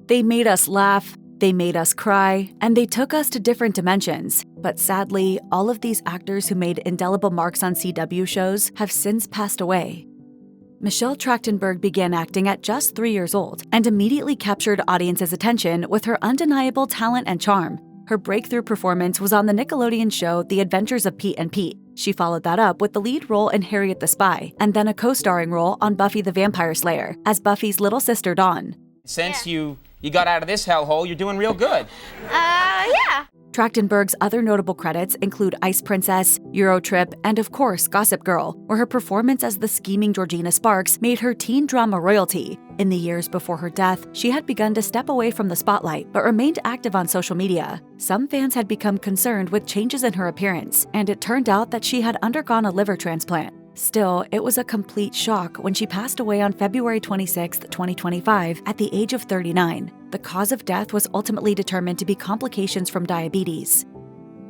They made us laugh, they made us cry, and they took us to different dimensions. But sadly, all of these actors who made indelible marks on CW shows have since passed away. Michelle Trachtenberg began acting at just 3 years old and immediately captured audiences' attention with her undeniable talent and charm. Her breakthrough performance was on the Nickelodeon show The Adventures of Pete and Pete. She followed that up with the lead role in Harriet the Spy, and then a co-starring role on Buffy the Vampire Slayer as Buffy's little sister Dawn. Since you got out of this hellhole, you're doing real good. Yeah. Trachtenberg's other notable credits include Ice Princess, Eurotrip, and of course Gossip Girl, where her performance as the scheming Georgina Sparks made her teen drama royalty. In the years before her death, she had begun to step away from the spotlight but remained active on social media. Some fans had become concerned with changes in her appearance, and it turned out that she had undergone a liver transplant. Still, it was a complete shock when she passed away on February 26, 2025, at the age of 39. The cause of death was ultimately determined to be complications from diabetes.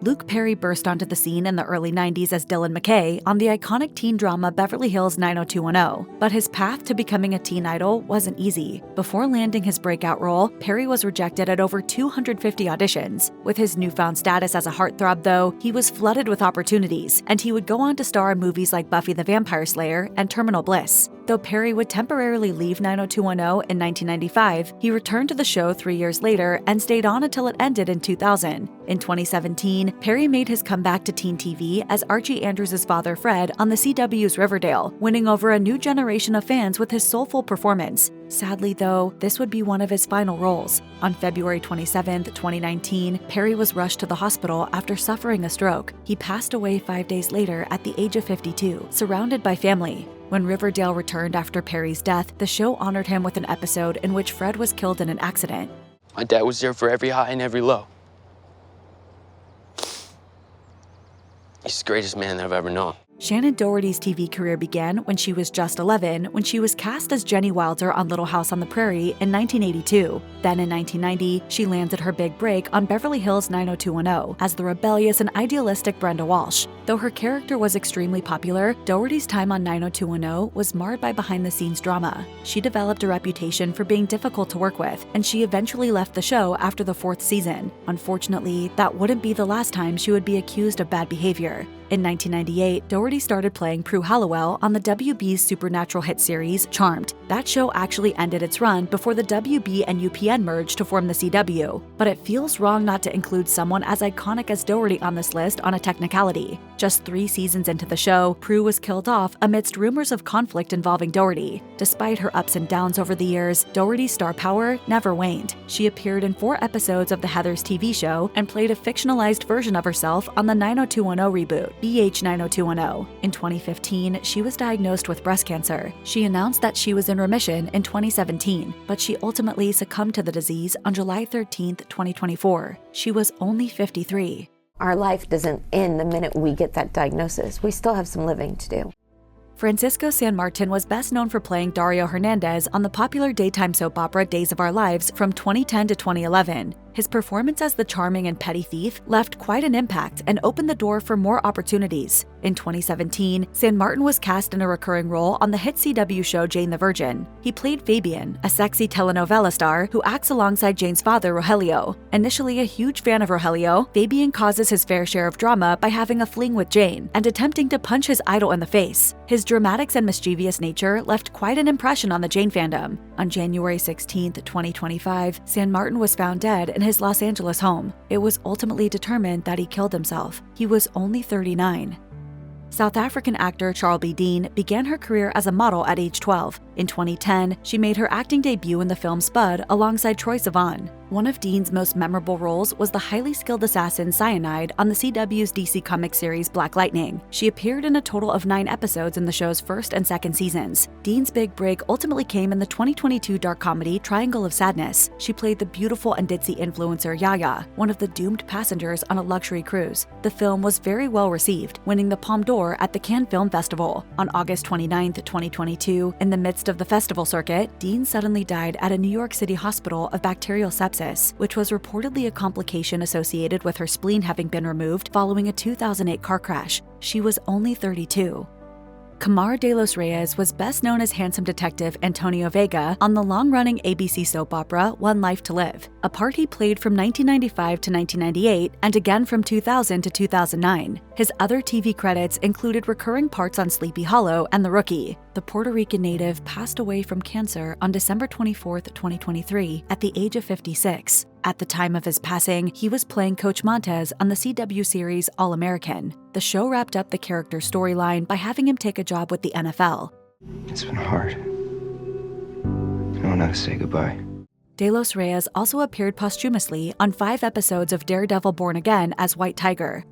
Luke Perry burst onto the scene in the early 90s as Dylan McKay on the iconic teen drama Beverly Hills 90210, but his path to becoming a teen idol wasn't easy. Before landing his breakout role, Perry was rejected at over 250 auditions. With his newfound status as a heartthrob, though, he was flooded with opportunities, and he would go on to star in movies like Buffy the Vampire Slayer and Terminal Bliss. Though Perry would temporarily leave 90210 in 1995, he returned to the show 3 years later and stayed on until it ended in 2000. In 2017, Perry made his comeback to teen TV as Archie Andrews' father Fred on the CW's Riverdale, winning over a new generation of fans with his soulful performance. Sadly, though, this would be one of his final roles. On February 27, 2019, Perry was rushed to the hospital after suffering a stroke. He passed away 5 days later at the age of 52, surrounded by family. When Riverdale returned after Perry's death, the show honored him with an episode in which Fred was killed in an accident. My dad was there for every high and every low. He's the greatest man that I've ever known. Shannen Doherty's TV career began when she was just 11, when she was cast as Jenny Wilder on Little House on the Prairie in 1982. Then in 1990, she landed her big break on Beverly Hills 90210 as the rebellious and idealistic Brenda Walsh. Though her character was extremely popular, Doherty's time on 90210 was marred by behind-the-scenes drama. She developed a reputation for being difficult to work with, and she eventually left the show after the 4th season. Unfortunately, that wouldn't be the last time she would be accused of bad behavior. In 1998, Doherty started playing Prue Halliwell on the WB's supernatural hit series, Charmed. That show actually ended its run before the WB and UPN merged to form the CW. But it feels wrong not to include someone as iconic as Doherty on this list on a technicality. Just 3 seasons into the show, Prue was killed off amidst rumors of conflict involving Doherty. Despite her ups and downs over the years, Doherty's star power never waned. She appeared in 4 episodes of the Heathers TV show and played a fictionalized version of herself on the 90210 reboot, BH 90210. In 2015, she was diagnosed with breast cancer. She announced that she was in remission in 2017, but she ultimately succumbed to the disease on July 13, 2024. She was only 53. Our life doesn't end the minute we get that diagnosis. We still have some living to do. Francisco San Martin was best known for playing Dario Hernandez on the popular daytime soap opera Days of Our Lives from 2010 to 2011. His performance as the charming and petty thief left quite an impact and opened the door for more opportunities. In 2017, San Martin was cast in a recurring role on the hit CW show Jane the Virgin. He played Fabian, a sexy telenovela star who acts alongside Jane's father, Rogelio. Initially a huge fan of Rogelio, Fabian causes his fair share of drama by having a fling with Jane and attempting to punch his idol in the face. His dramatics and mischievous nature left quite an impression on the Jane fandom. On January 16, 2025, San Martin was found dead in his Los Angeles home. It was ultimately determined that he killed himself. He was only 39. South African actor Charlbi Dean began her career as a model at age 12. In 2010, she made her acting debut in the film Spud alongside Troye Sivan. One of Dean's most memorable roles was the highly skilled assassin Cyanide on the CW's DC Comics series Black Lightning. She appeared in a total of 9 episodes in the show's 1st and 2nd seasons. Dean's big break ultimately came in the 2022 dark comedy Triangle of Sadness. She played the beautiful and ditzy influencer Yaya, one of the doomed passengers on a luxury cruise. The film was very well received, winning the Palme d'Or at the Cannes Film Festival. On August 29, 2022, in the midst of the festival circuit, Dean suddenly died at a New York City hospital of bacterial sepsis, which was reportedly a complication associated with her spleen having been removed following a 2008 car crash. She was only 32. Kamar de los Reyes was best known as handsome detective Antonio Vega on the long-running ABC soap opera One Life to Live, a part he played from 1995 to 1998 and again from 2000 to 2009. His other TV credits included recurring parts on Sleepy Hollow and The Rookie. The Puerto Rican native passed away from cancer on December 24, 2023, at the age of 56. At the time of his passing, he was playing Coach Montez on the CW series All-American. The show wrapped up the character's storyline by having him take a job with the NFL. It's been hard. I don't know how to say goodbye. De los Reyes also appeared posthumously on 5 episodes of Daredevil Born Again as White Tiger.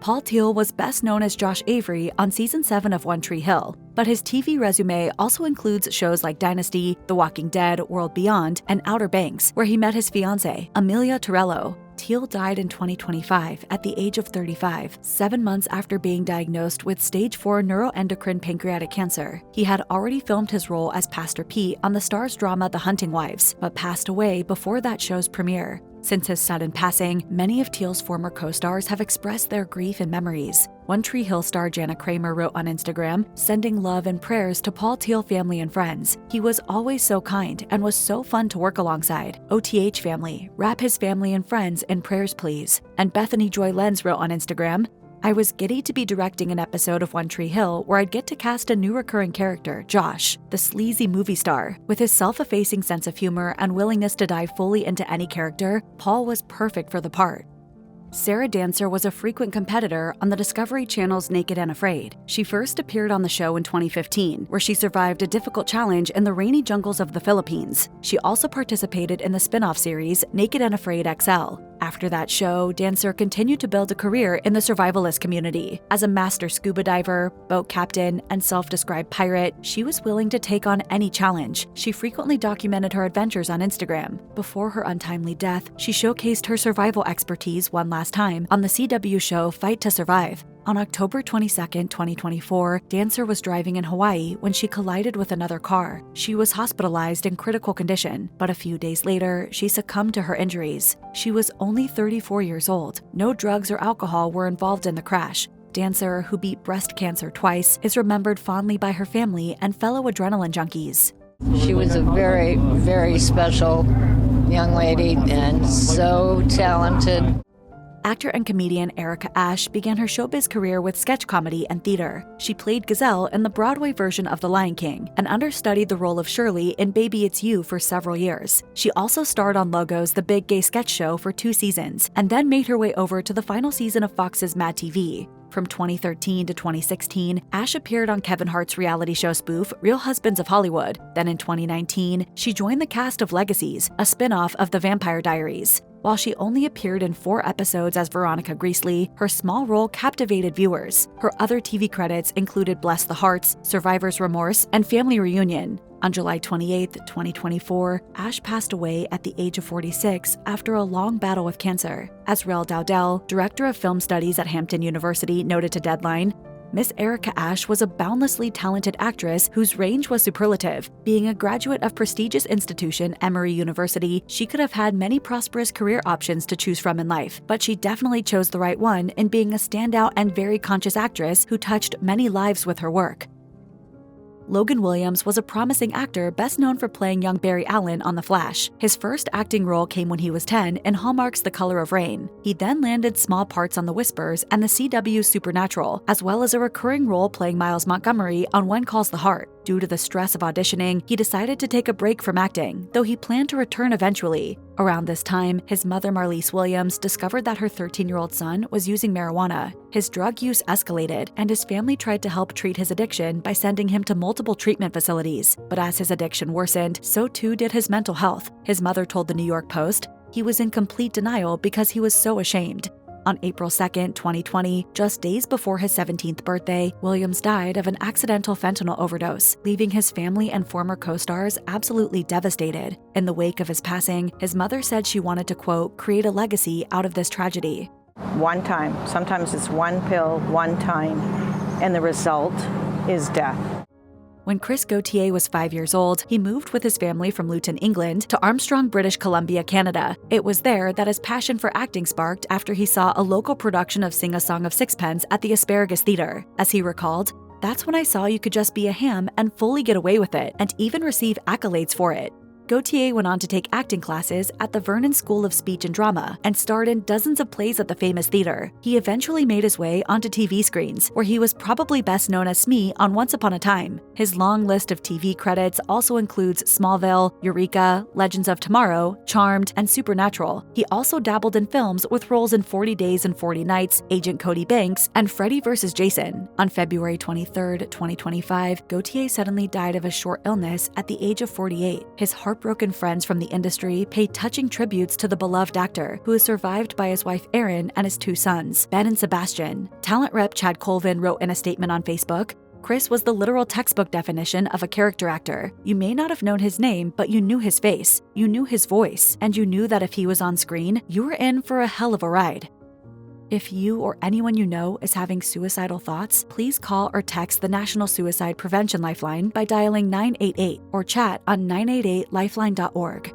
Paul Teal was best known as Josh Avery on Season 7 of One Tree Hill, but his TV resume also includes shows like Dynasty, The Walking Dead, World Beyond, and Outer Banks, where he met his fiancée, Amelia Torello. Teal died in 2025 at the age of 35, 7 months after being diagnosed with stage 4 neuroendocrine pancreatic cancer. He had already filmed his role as Pastor Pete on the Starz drama The Hunting Wives, but passed away before that show's premiere. Since his sudden passing, many of Teal's former co-stars have expressed their grief and memories. One Tree Hill star Jana Kramer wrote on Instagram, sending love and prayers to Paul Teal family and friends. He was always so kind and was so fun to work alongside. OTH family, wrap his family and friends in prayers please. And Bethany Joy Lenz wrote on Instagram, I was giddy to be directing an episode of One Tree Hill where I'd get to cast a new recurring character, Josh, the sleazy movie star. With his self-effacing sense of humor and willingness to dive fully into any character, Paul was perfect for the part. Sarah Dancer was a frequent competitor on the Discovery Channel's Naked and Afraid. She first appeared on the show in 2015, where she survived a difficult challenge in the rainy jungles of the Philippines. She also participated in the spin-off series Naked and Afraid XL. After that show, Dancer continued to build a career in the survivalist community. As a master scuba diver, boat captain, and self-described pirate, she was willing to take on any challenge. She frequently documented her adventures on Instagram. Before her untimely death, she showcased her survival expertise one last time on the CW show Fight to Survive. On October 22, 2024, Dancer was driving in Hawaii when she collided with another car. She was hospitalized in critical condition, but a few days later, she succumbed to her injuries. She was only 34 years old. No drugs or alcohol were involved in the crash. Dancer, who beat breast cancer twice, is remembered fondly by her family and fellow adrenaline junkies. She was a very, very special young lady and so talented. Actor and comedian Erica Ashe began her showbiz career with sketch comedy and theater. She played Gazelle in the Broadway version of The Lion King and understudied the role of Shirley in Baby It's You for several years. She also starred on Logo's The Big Gay Sketch Show for 2 seasons and then made her way over to the final season of Fox's Mad TV. From 2013 to 2016, Ashe appeared on Kevin Hart's reality show spoof Real Husbands of Hollywood. Then in 2019, she joined the cast of Legacies, a spin-off of The Vampire Diaries. While she only appeared in 4 episodes as Veronica Greasley, her small role captivated viewers. Her other TV credits included Bless the Hearts, Survivor's Remorse, and Family Reunion. On July 28, 2024, Ashe passed away at the age of 46 after a long battle with cancer. As Rel Dowdell, director of film studies at Hampton University, noted to Deadline, Miss Erica Ashe was a boundlessly talented actress whose range was superlative. Being a graduate of prestigious institution Emory University, she could have had many prosperous career options to choose from in life, but she definitely chose the right one in being a standout and very conscious actress who touched many lives with her work. Logan Williams was a promising actor best known for playing young Barry Allen on The Flash. His first acting role came when he was 10 in Hallmark's The Color of Rain. He then landed small parts on The Whispers and the CW's Supernatural, as well as a recurring role playing Miles Montgomery on One Calls the Heart. Due to the stress of auditioning, he decided to take a break from acting, though he planned to return eventually. Around this time, his mother Marlise Williams discovered that her 13-year-old son was using marijuana. His drug use escalated, and his family tried to help treat his addiction by sending him to multiple treatment facilities. But as his addiction worsened, so too did his mental health. His mother told the New York Post, he was in complete denial because he was so ashamed. On April 2, 2020, just days before his 17th birthday, Williams died of an accidental fentanyl overdose, leaving his family and former co-stars absolutely devastated. In the wake of his passing, his mother said she wanted to, quote, create a legacy out of this tragedy. One time, sometimes it's one pill, one time, and the result is death. When Chris Gauthier was 5 years old, he moved with his family from Luton, England to Armstrong, British Columbia, Canada. It was there that his passion for acting sparked after he saw a local production of Sing a Song of Sixpence at the Asparagus Theatre. As he recalled, That's when I saw you could just be a ham and fully get away with it, and even receive accolades for it." Gauthier went on to take acting classes at the Vernon School of Speech and Drama and starred in dozens of plays at the famous theater. He eventually made his way onto TV screens, where he was probably best known as Smee on Once Upon a Time. His long list of TV credits also includes Smallville, Eureka, Legends of Tomorrow, Charmed, and Supernatural. He also dabbled in films with roles in 40 Days and 40 Nights, Agent Cody Banks, and Freddy vs. Jason. On February 23, 2025, Gauthier suddenly died of a short illness at the age of 48. His heartbroken friends from the industry pay touching tributes to the beloved actor, who is survived by his wife Erin and his 2 sons, Ben and Sebastian. Talent rep Chad Colvin wrote in a statement on Facebook, "Chris was the literal textbook definition of a character actor. You may not have known his name, but you knew his face, you knew his voice, and you knew that if he was on screen, you were in for a hell of a ride." If you or anyone you know is having suicidal thoughts, please call or text the National Suicide Prevention Lifeline by dialing 988 or chat on 988lifeline.org.